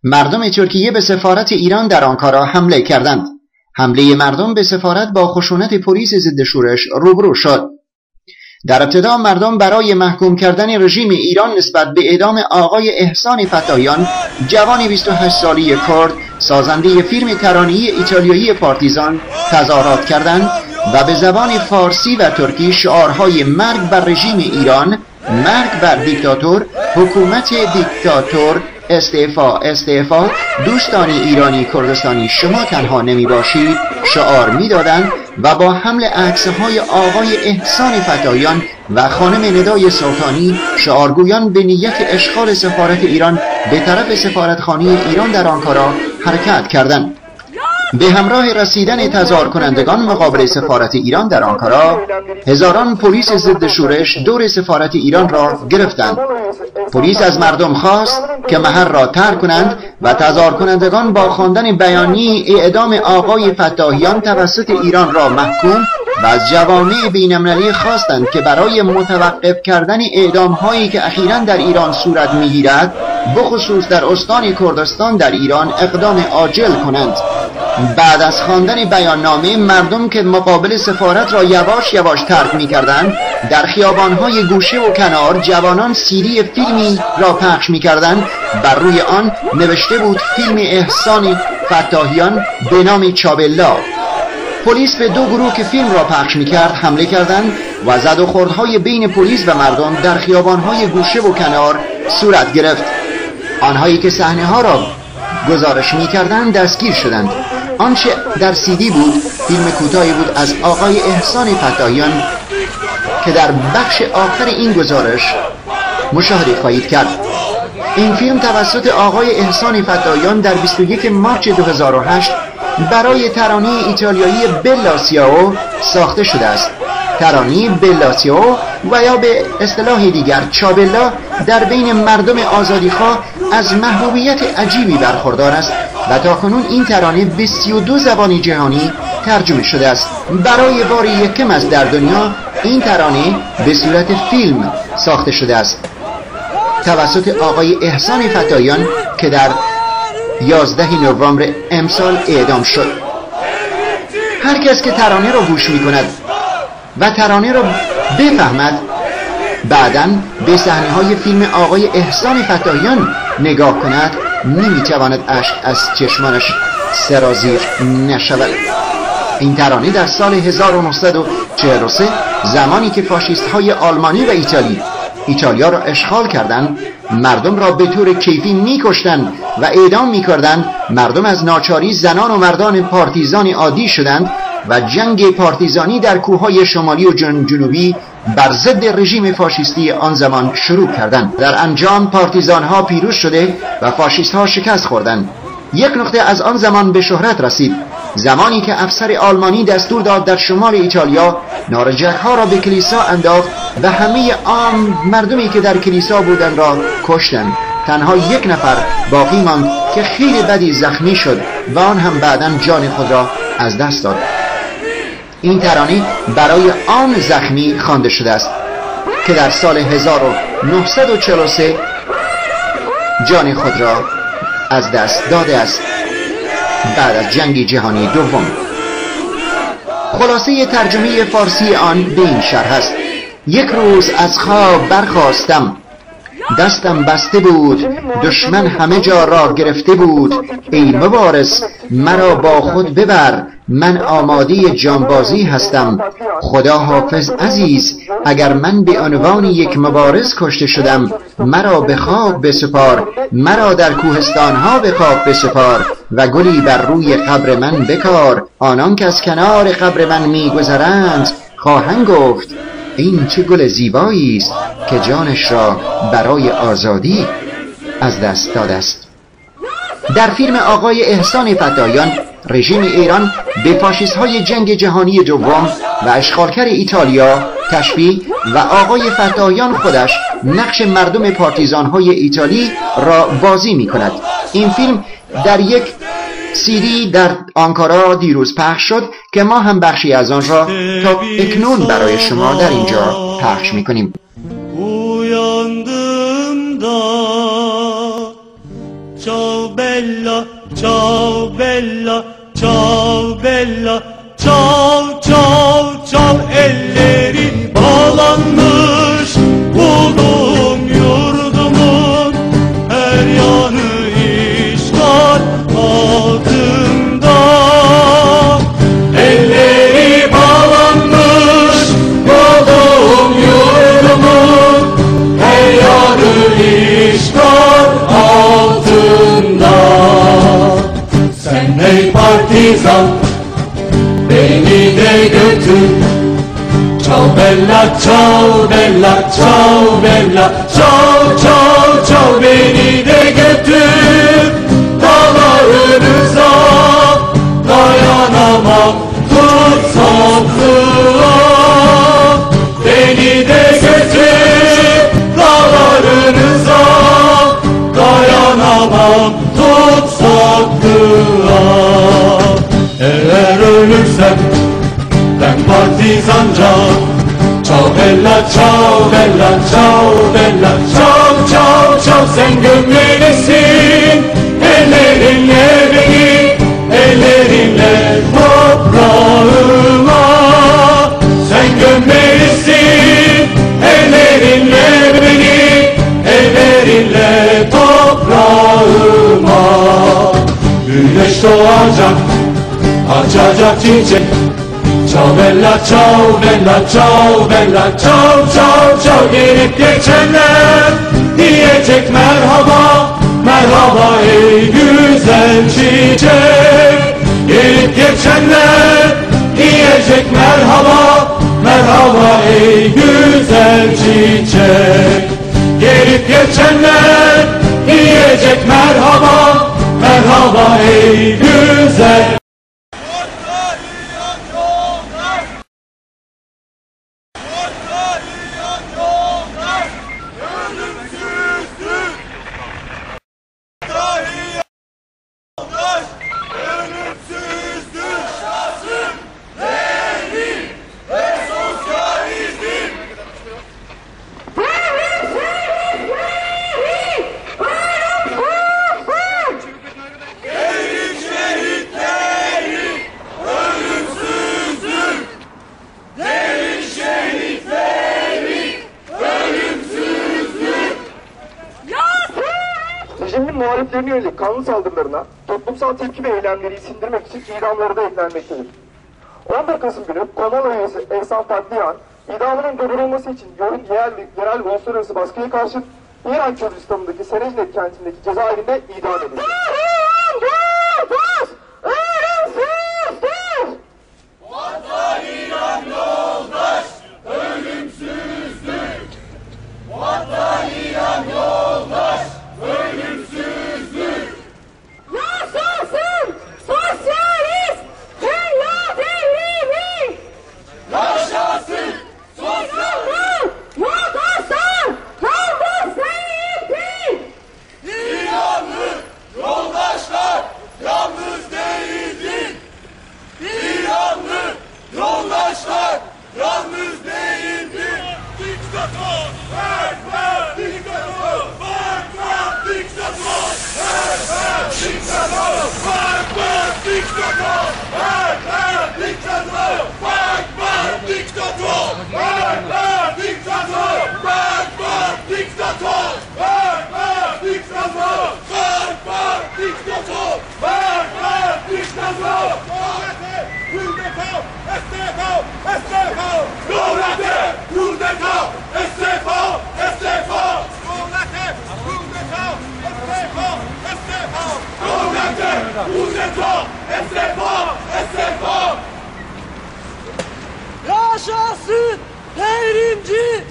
مردم ترکیه به سفارت ایران در آنکارا حمله کردند. حمله مردم به سفارت با خشونت پلیس ضد شورش روبرو شد. در ابتدا مردم برای محکوم کردن رژیم ایران نسبت به اعدام آقای احسان فتاییان، جوانی 28 ساله کرد سازنده فیلم ترانه‌ای ایتالیایی پارتیزان، تظاهرات کردند و به زبان فارسی و ترکی شعارهای مرگ بر رژیم ایران، مرگ بر دیکتاتور، حکومت دیکتاتور، استعفا استعفا، دوستان ایرانی کردستانی شما تنها نمی باشید شعار می دادند و با حمل عکسهای آقای احسان فتاییان و خانم ندای سلطانی شعارگویان به نیت اشغال سفارت ایران به طرف سفارتخانه ایران در آنکارا حرکت کردند. به همراه رسیدن تظاهر کنندگان مقابل سفارت ایران در آنکارا، هزاران پلیس ضد شورش دور سفارت ایران را گرفتند. پلیس از مردم خواست که محل را ترک کنند و تظاهر کنندگان با خواندن بیانیه اعدام آقای فتاییان توسط ایران را محکوم و از جوامع بین‌المللی خواستند که برای متوقف کردن اعدام هایی که اخیراً در ایران صورت می‌گیرد، بخصوص در استان کردستان در ایران اقدام عاجل کنند. بعد از خواندن بیاننامه، مردم که مقابل سفارت را یواش یواش ترک می‌کردند، در خیابان‌های گوشه و کنار جوانان سیدی فیلمی را پخش می‌کردند. بر روی آن نوشته بود فیلم احسان فتاییان به نام چابلا. پلیس به دو گروه که فیلم را پخش می‌کرد حمله کردند و زد و خوردهای بین پلیس و مردم در خیابان‌های گوشه و کنار صورت گرفت. آنهایی که صحنه‌ها را گزارش می‌کردند دستگیر شدند. آنچه در سیدی بود فیلم کوتاهی بود از آقای احسان فتاییان که در بخش آخر این گزارش مشاهده خواهید کرد. این فیلم توسط آقای احسان فتاییان در 21 مارس 2008 برای ترانه ایتالیایی بلا سیائو ساخته شده است. ترانه بلا سیائو و یا به اصطلاح دیگر چابلا در بین مردم آزادیخواه از محبوبیت عجیبی برخوردار است و تاکنون این ترانه به 32 زبان جهانی ترجمه شده است. برای بار یکم از در دنیا این ترانه به صورت فیلم ساخته شده است توسط آقای احسان فتاییان که در 11 نوامبر امسال اعدام شد. هر کس که ترانه را گوش می کند و ترانه را بفهمد، بعداً به صحنه‌های فیلم آقای احسان فتاییان نگاه کند، نمیتواند اشک از چشمانش سرازیر نشود. این ترانه در سال 1943 زمانی که فاشیست‌های آلمانی و ایتالیا را اشغال کردند، مردم را به طور کیفی می‌کشتند و اعدام می‌کردند. مردم از ناچاری زنان و مردان پارتیزان عادی شدند و جنگ پارتیزانی در کوههای شمالی و جنوبی بر ضد رژیم فاشیستی آن زمان شروع کردند. در انجام پارتیزان‌ها پیروز شده و فاشیست‌ها شکست خوردند. یک نقطه از آن زمان به شهرت رسید، زمانی که افسر آلمانی دستور داد در شمال ایتالیا نارنجک‌ها را به کلیسا انداخت و همه عام مردمی که در کلیسا بودند را کشتند. تنها یک نفر باقی ماند که خیلی بدی زخمی شد و آن هم بعداً جان خود را از دست داد. این ترانه برای آن زخمی خوانده شده است که در سال 1943 جان خود را از دست داده است بعد از جنگ جهانی دوم. خلاصه ترجمه فارسی آن به این شرح است: یک روز از خواب برخاستم، دستم بسته بود، دشمن همه جا را گرفته بود. ای مبارز مرا با خود ببر، من آماده جانبازی هستم. خدا حافظ عزیز، اگر من به عنوان یک مبارز کشته شدم، مرا به خاک بسپار، مرا در کوهستانها به خاک بسپار و گلی بر روی قبر من بکار. آنان که از کنار قبر من میگذرند خواهند گفت این چه گل زیبایی است که جانش را برای آزادی از دست داده است. در فیلم آقای احسان فتاییان، رژیم ایران به فاشیست‌های جنگ جهانی دوم و اشغالگر ایتالیا تشبیه و آقای فتاییان خودش نقش مردم پارتیزان‌های ایتالی را بازی می‌کند. این فیلم در یک سیدی در آنکارا دیروز پخش شد که ما هم بخشی از آن را تا اکنون برای شما در اینجا پخش می‌کنیم. ciao bella, ciao bella, ciao bella, ciao ciao ciao. Elleri bağlanmış bulduğum yurdumun, her yanı işgal altında. Elleri bağlanmış bulduğum yurdumun, her yanı işgal altında. Sen ey partizan, beni de götür. Ciao bella, ciao bella, ciao bella, ciao ciao ciao. Beni de götür dağlarınıza, dayanamam tutsaklığa. Beni de götür dağlarınıza, dayanamam tutsaklığa. Eğer ölürsem ben partizanca, ciao bella, ciao bella, ciao bella, ciao ciao ciao. Sen gömmelisin ellerinle beni, ellerinle toprağıma. Sen gömmelisin ellerinle beni, ellerinle toprağıma. Güneş doğacak, açacak çiçek. Ciao bella, ciao bella, ciao bella, ciao ciao ciao. Gelip geçenler diyecek merhaba, merhaba ey güzel çiçek. Gelip geçenler diyecek merhaba, merhaba ey güzel çiçek. Gelip geçenler diyecek merhaba, merhaba ey güzel. Rejimin muhaliflerine yönelik kanlı saldırılarına toplumsal tepki ve eylemleri sindirmek için idamları da eklenmektedir. 11 Kasım günü Komalo üyesi Ehsan Tatlıyan, idamının durdurulması için yerel ve uluslararası baskıya karşı İran Kürdistan'ındaki Serecnet kentindeki cezaevinde idam edildi. Vatan İran yoldaş, ölümsüzdür. Vatan İran yoldaş, ölümsüzdür. Yaşasın sosyalist dünya devrimi! Yaşasın sosyalist! Yoldaşlar, yalnız değildir! İranlı yoldaşlar yalnız değildir. İranlı yoldaşlar yalnız değildir. Diktatör! Ekber! Diktatör! Ekber! Diktatör! Ekber! Diktatör! Ekber! Diktatör! Ekber! Diktatör! Ekber! Diktatör! Ekber! Diktatör! Ekber! Diktatör! Ekber! Diktatör! Ekber! Diktatör! Ekber! Diktatör! Kurdeta! Estefa! Estefa! Devlete! Kurdeta! Estefa! Estefa! Devlete! Kurdeta! Estefa! Estefa! Devlete! Kurdeta! Estefa! Estefa! Yaşasın devrimci